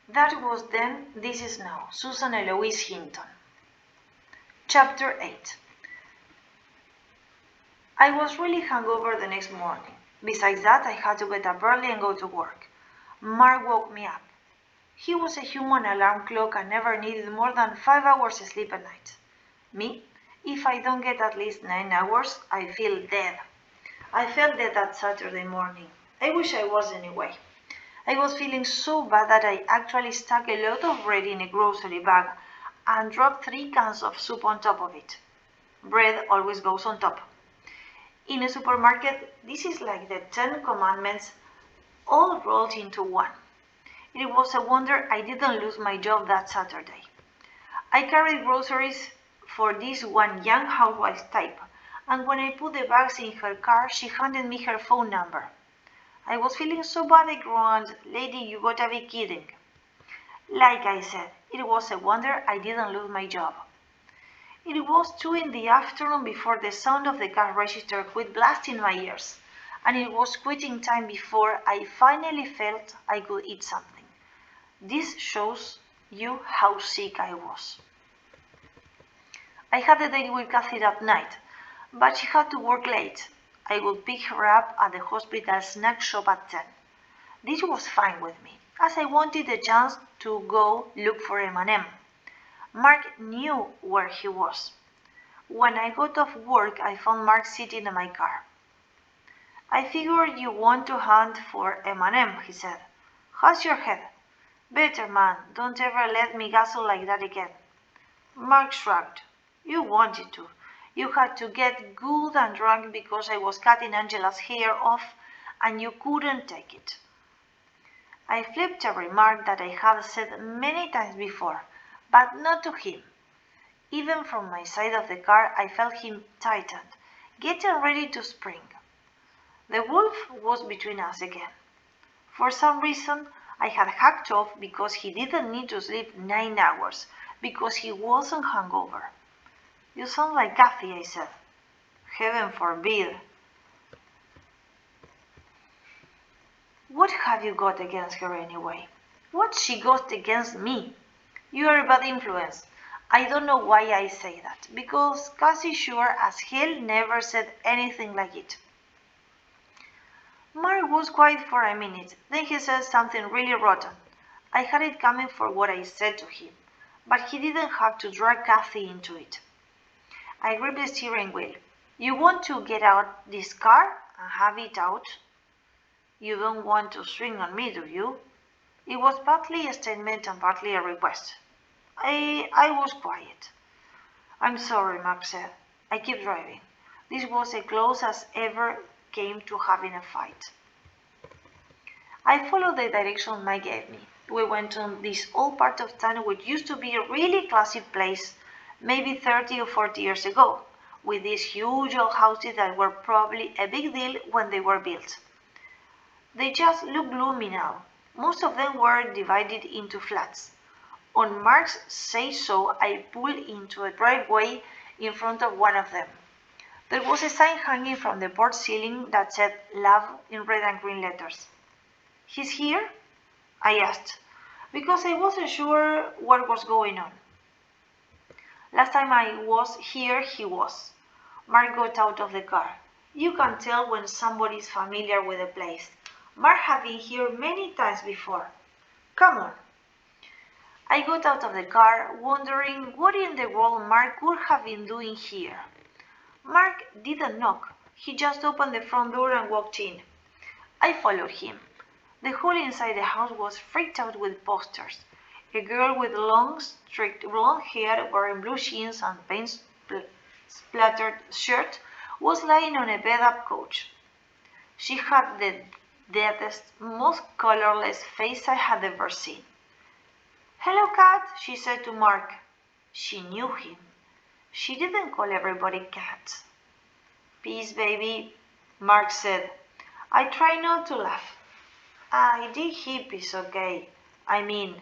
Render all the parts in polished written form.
That was then, this is now. Susan Eloise Hinton. Chapter 8. I was really hungover the next morning. Besides that, I had to get up early and go to work. Mark woke me up. He was a human alarm clock and never needed more than 5 hours sleep a night. Me? If I don't get at least 9 hours, I feel dead. I felt dead that Saturday morning. I wish I was anyway. I was feeling so bad that I actually stuck a lot of bread in a grocery bag and dropped 3 cans of soup on top of it. Bread always goes on top. In a supermarket, this is like the 10 commandments all rolled into one. It was a wonder I didn't lose my job that Saturday. I carried groceries for this one young housewife type, and when I put the bags in her car, she handed me her phone number. I was feeling so bad I groaned, "Lady, you gotta be kidding." Like I said, it was a wonder I didn't lose my job. It was 2 in the afternoon before the sound of the cash register quit blasting my ears, and it was quitting time before I finally felt I could eat something. This shows you how sick I was. I had a date with Kathy that night, but she had to work late. I would pick her up at the hospital snack shop at 10. This was fine with me, as I wanted a chance to go look for M&M. Mark knew where he was. When I got off work, I found Mark sitting in my car. "I figured you want to hunt for M&M, he said. "How's your head?" "Better, man. Don't ever let me guzzle like that again." Mark shrugged. "You wanted to. You had to get good and drunk because I was cutting Angela's hair off and you couldn't take it." I flipped a remark that I had said many times before, but not to him. Even from my side of the car, I felt him tightened, getting ready to spring. The wolf was between us again. For some reason, I had hacked off because he didn't need to sleep 9 hours, because he wasn't hungover. "You sound like Kathy," I said. "Heaven forbid." "What have you got against her anyway?" "What's she got against me?" "You're a bad influence." I don't know why I say that, because Cassie sure as hell never said anything like it. Mark was quiet for a minute, then he said something really rotten. I had it coming for what I said to him, but he didn't have to drag Kathy into it. I gripped the steering wheel. "You want to get out this car and have it out? You don't want to swing on me, do you?" It was partly a statement and partly a request. I was quiet. "I'm sorry," Mark said. "I keep driving." This was as close as ever came to having a fight. I followed the direction Mike gave me. We went to this old part of town which used to be a really classy place, maybe 30 or 40 years ago, with these huge old houses that were probably a big deal when they were built. They just look gloomy now. Most of them were divided into flats. On Mark's say-so, I pulled into a driveway in front of one of them. There was a sign hanging from the porch ceiling that said "Love" in red and green letters. "He's here?" I asked, because I wasn't sure what was going on. Last time I was here, he was. Mark got out of the car. You can tell when somebody's familiar with a place. Mark had been here many times before. "Come on." I got out of the car, wondering what in the world Mark could have been doing here. Mark didn't knock. He just opened the front door and walked in. I followed him. The whole inside the house was freaked out with posters. A girl with long, straight blonde hair wearing blue jeans and paint-splattered shirt was lying on a bed-up couch. She had the deadest, most colorless face I had ever seen. "Hello, Cat," she said to Mark. She knew him. She didn't call everybody Cat. "Peace, baby," Mark said. I tried not to laugh. "ID hippies, okay. I mean,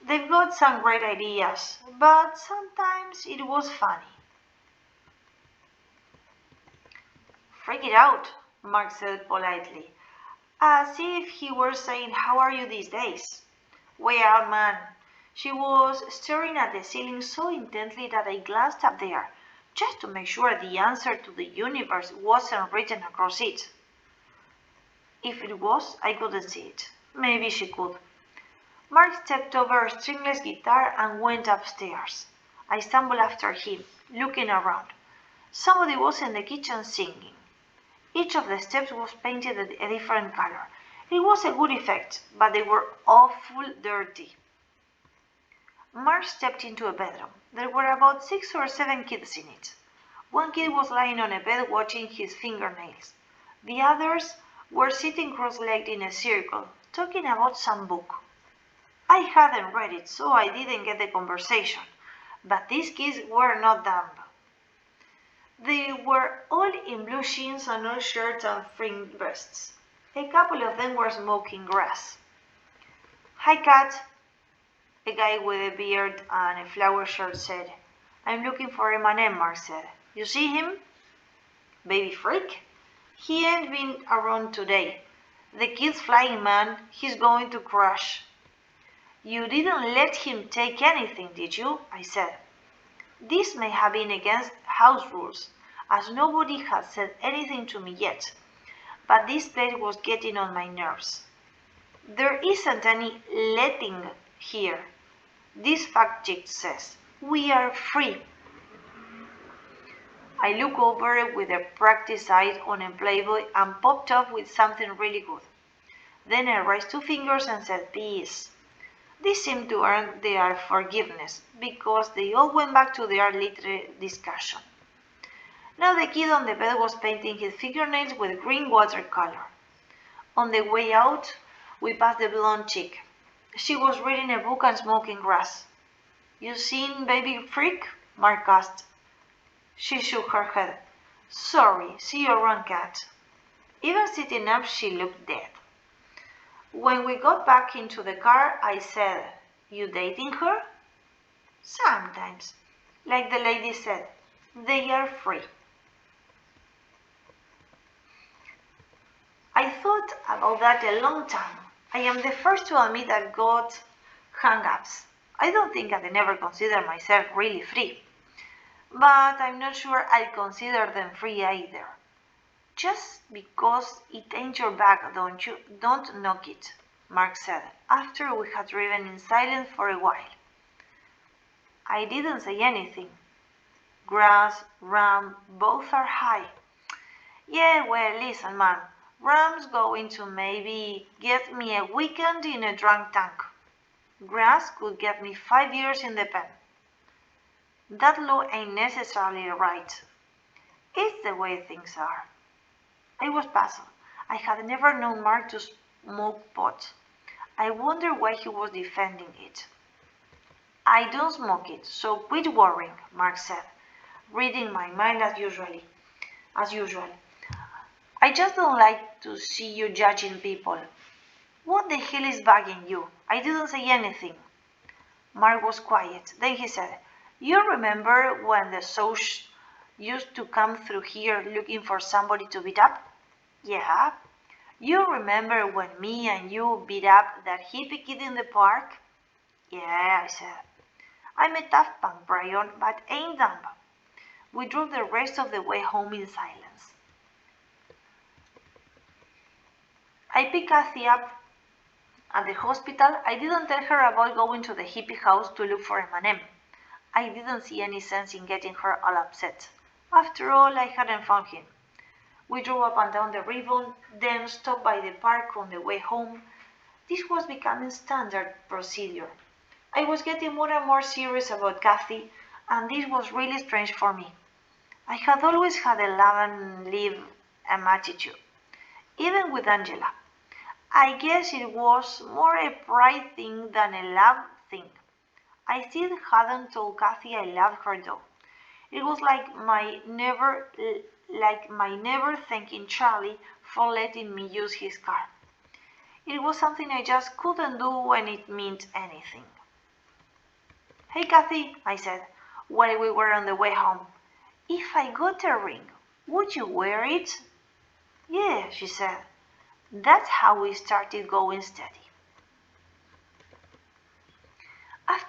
they've got some great ideas, but sometimes it was funny." "Freak it out," Mark said politely, as if he were saying, "How are you these days?" Way out, man. She was staring at the ceiling so intently that I glanced up there, just to make sure the answer to the universe wasn't written across it. If it was, I couldn't see it. Maybe she could. Mark stepped over a stringless guitar and went upstairs. I stumbled after him, looking around. Somebody was in the kitchen singing. Each of the steps was painted a different color. It was a good effect, but they were awful dirty. Mark stepped into a bedroom. There were about 6 or 7 kids in it. One kid was lying on a bed watching his fingernails. The others were sitting cross-legged in a circle, talking about some book. I hadn't read it, so I didn't get the conversation, but these kids were not dumb. They were all in blue jeans and no shirts and fringed vests. A couple of them were smoking grass. "Hi, Cat," a guy with a beard and a flower shirt said. "I'm looking for Eminem," Mark said. "You see him?" "Baby freak? He ain't been around today. The kid's flying, man. He's going to crash." "You didn't let him take anything, did you?" I said. This may have been against house rules, as nobody had said anything to me yet, but this place was getting on my nerves. "There isn't any letting here. This fact sheet says we are free." I looked over with a practiced eye on a Playboy and popped off with something really good. Then I raised 2 fingers and said, "Peace." This seemed to earn their forgiveness, because they all went back to their literary discussion. Now the kid on the bed was painting his fingernails with green watercolor. On the way out, we passed the blonde chick. She was reading a book and smoking grass. "You seen Baby Freak?" Mark asked. She shook her head. "Sorry, see you around, Cat." Even sitting up, she looked dead. When we got back into the car, I said, "You dating her?" "Sometimes." Like the lady said, they are free. I thought about that a long time. I am the first to admit I've got hang-ups. I don't think I'd never consider myself really free. But I'm not sure I'd consider them free either. "Just because it ain't your bag, don't knock it," Mark said, after we had driven in silence for a while. I didn't say anything. Grass, ram, both are high. "Yeah, well, listen, man. Ram's going to maybe get me a weekend in a drunk tank. Grass could get me 5 years in the pen. That law ain't necessarily right. It's the way things are." I was puzzled. I had never known Mark to smoke pot. I wondered why he was defending it. "I don't smoke it, so quit worrying," Mark said, reading my mind as usual. "I just don't like to see you judging people. What the hell is bugging you? I didn't say anything." Mark was quiet. Then he said, "You remember when the Soch used to come through here looking for somebody to beat up?" "Yeah." "You remember when me and you beat up that hippie kid in the park?" "Yeah," I said. "I'm a tough punk, Bryon, but ain't dumb." We drove the rest of the way home in silence. I picked Kathy up at the hospital. I didn't tell her about going to the hippie house to look for Eminem. I didn't see any sense in getting her all upset. After all, I hadn't found him. We drove up and down the ribbon, then stopped by the park on the way home. This was becoming standard procedure. I was getting more and more serious about Kathy, and this was really strange for me. I had always had a love and leave attitude, even with Angela. I guess it was more a pride thing than a love thing. I still hadn't told Kathy I loved her though. It was like my never thanking Charlie for letting me use his car. It was something I just couldn't do when it meant anything. "Hey Kathy," I said, while we were on the way home. "If I got a ring, would you wear it?" "Yeah," she said. That's how we started going steady.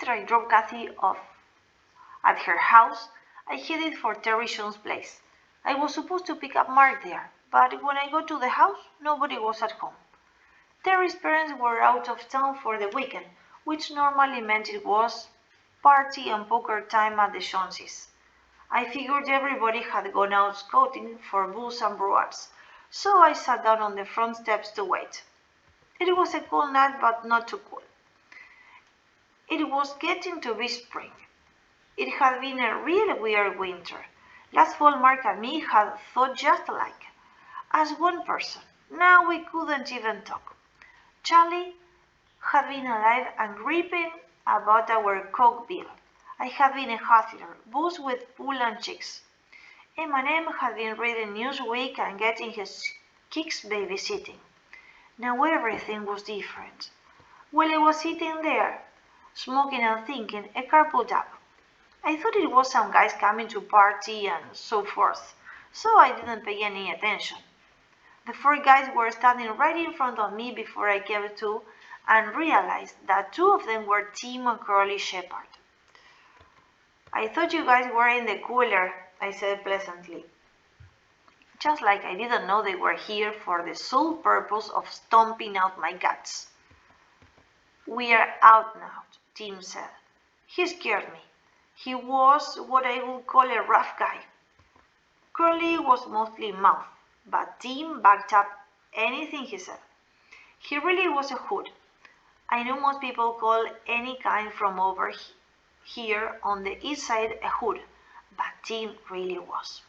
after I dropped Kathy off at her house, I headed for Terry Sean's place. I was supposed to pick up Mark there, but when I got to the house, nobody was at home. Terry's parents were out of town for the weekend, which normally meant it was party and poker time at the Sean's. I figured everybody had gone out scouting for booze and brewers, so I sat down on the front steps to wait. It was a cool night, but not too cool. It was getting to be spring. It had been a real weird winter. Last fall Mark and me had thought just alike, as one person. Now we couldn't even talk. Charlie had been alive and gripping about our coke bill. I had been a hustler, booze with pool and chicks. Eminem had been reading Newsweek and getting his kicks babysitting. Now everything was different. While I was sitting there, smoking and thinking, a car pulled up. I thought it was some guys coming to party and so forth, so I didn't pay any attention. The four guys were standing right in front of me before I came to and realized that two of them were Tim and Curly Shepard. I thought you guys were in the cooler, I said pleasantly. Just like I didn't know they were here for the sole purpose of stomping out my guts. We are out now, Tim said. He scared me. He was what I would call a rough guy. Curly was mostly mouth, but Tim backed up anything he said. He really was a hood. I know most people call any kind from over here on the east side a hood, but Tim really was.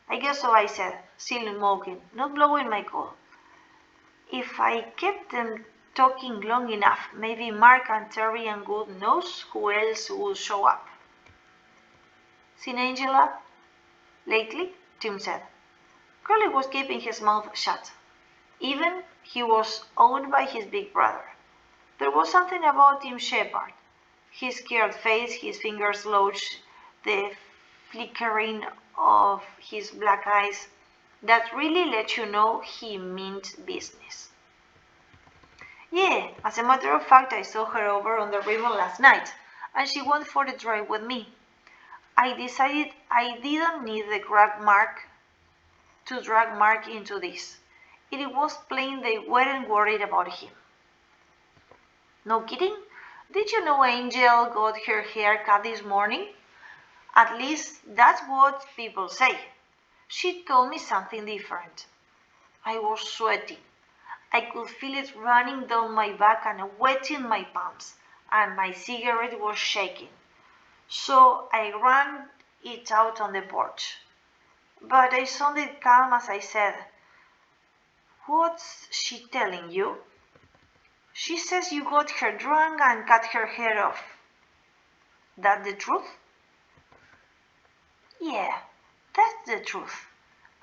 I guess so, I said, still smoking, not blowing my coal. If I kept them talking long enough, maybe Mark and Terry and God knows who else would show up. Seen Angela lately? Tim said. Curly was keeping his mouth shut. Even he was owned by his big brother. There was something about Tim Shepard. His scared face, his fingers slouched, the flickering of his black eyes, that really let you know he meant business. Yeah, as a matter of fact, I saw her over on the river last night, and she went for a drive with me. I decided I didn't need to drag Mark into this. It was plain they weren't worried about him. No kidding? Did you know Angel got her hair cut this morning? At least that's what people say. She told me something different. I was sweaty. I could feel it running down my back and wetting my palms, and my cigarette was shaking. So I ran it out on the porch. But I sounded calm as I said, "What's she telling you?" "She says you got her drunk and cut her hair off." "That the truth?" "Yeah, that's the truth.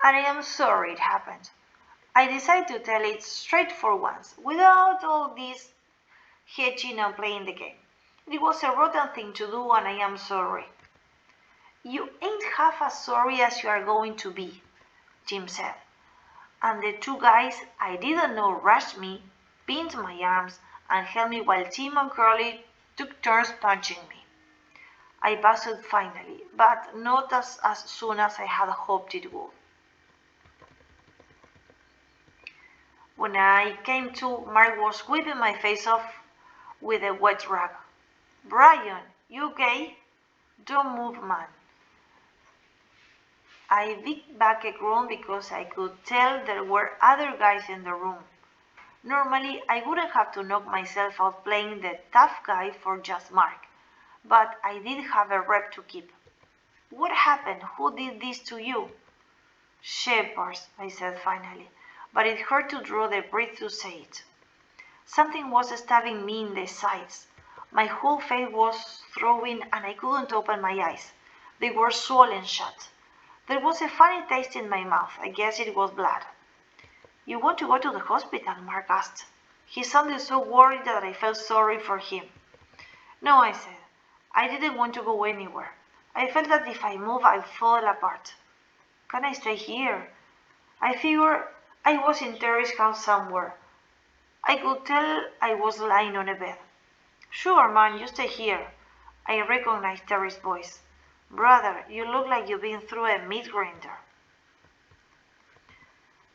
And I am sorry it happened. I decided to tell it straight for once, without all this hedging and playing the game. It was a rotten thing to do and I am sorry." "You ain't half as sorry as you are going to be," Jim said. And the two guys I didn't know rushed me, pinned my arms, and held me while Tim and Curly took turns punching me. I passed finally, but not as soon as I had hoped it would. When I came to, Mark was wiping my face off with a wet rag. "Bryon, you okay?" "Don't move, man." I beat back a groan because I could tell there were other guys in the room. Normally, I wouldn't have to knock myself out playing the tough guy for just Mark, but I did have a rep to keep. "What happened? Who did this to you?" "Shepherds," I said finally, but it hurt to draw the breath to say it. Something was stabbing me in the sides. My whole face was throbbing and I couldn't open my eyes. They were swollen shut. There was a funny taste in my mouth. I guess it was blood. "You want to go to the hospital?" Mark asked. He sounded so worried that I felt sorry for him. "No," I said. I didn't want to go anywhere. I felt that if I moved, I'd fall apart. "Can I stay here?" I figured I was in Terry's house somewhere. I could tell I was lying on a bed. Sure, man, you stay here. I recognized Terry's voice. Brother, you look like you've been through a meat grinder.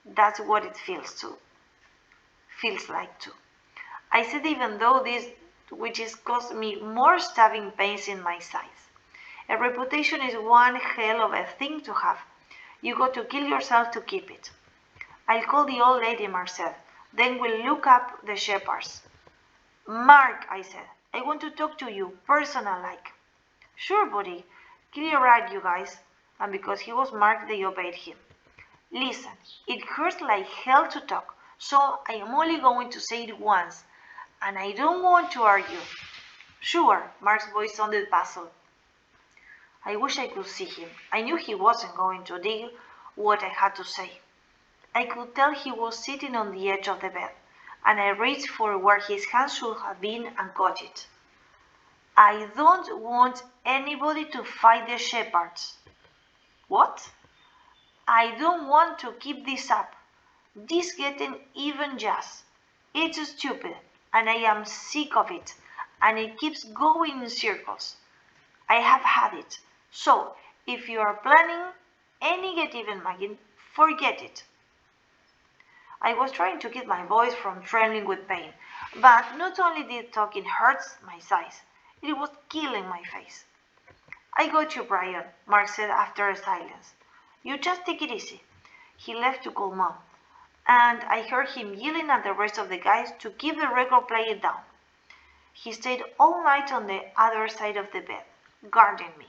That's what it feels like too. I said even though this which is caused me more stabbing pains in my sides. A reputation is one hell of a thing to have. You got to kill yourself to keep it. I'll call the old lady, Mark said. Then we'll look up the shepherds. Mark, I said, I want to talk to you, personal-like. Sure, buddy. Clear right, you guys. And because he was Mark, they obeyed him. Listen, it hurts like hell to talk, so I am only going to say it once, and I don't want to argue. Sure, Mark's voice sounded puzzled. I wish I could see him. I knew he wasn't going to dig what I had to say. I could tell he was sitting on the edge of the bed, and I reached for where his hand should have been and caught it. I don't want anybody to fight the shepherds. What? I don't want to keep this up. This getting even just. It's stupid, and I am sick of it, and it keeps going in circles. I have had it. So, if you are planning any get even mugging, forget it. I was trying to keep my voice from trembling with pain, but not only did talking hurt my sides, it was killing my face. I got you, Bryon, Mark said after a silence. You just take it easy. He left to call Mom, and I heard him yelling at the rest of the guys to keep the record player down. He stayed all night on the other side of the bed, guarding me.